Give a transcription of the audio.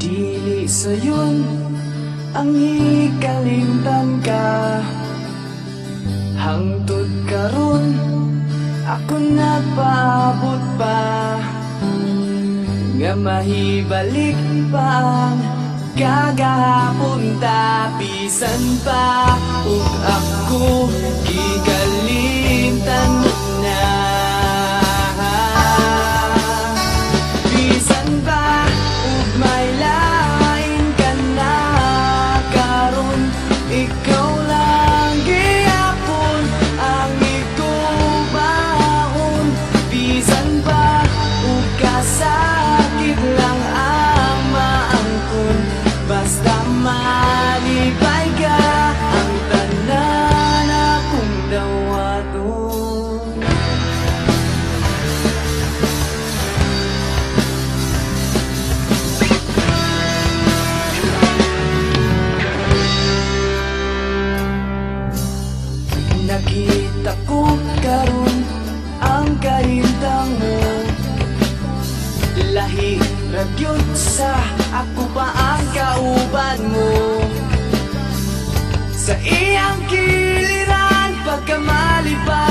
Dili sayon ang hikalimtan ka, hangtod karon ako nagpaabot pa, nga mahibalik pa ang kagahapon ta. Bisan pa ug ako gikalimtan mo na, bisan pa ug may lain ka na karon, ikaw lang gihapon ang igubaon. Bisan pa ug kasakit lang ang maangkon, basta malipay ka ang tanan akong dawaton. Nakita ko karon ang kahintang mo, lahi ragyod sa ako pa ang kauban mo. Sa iyang kiliran pagkamalipay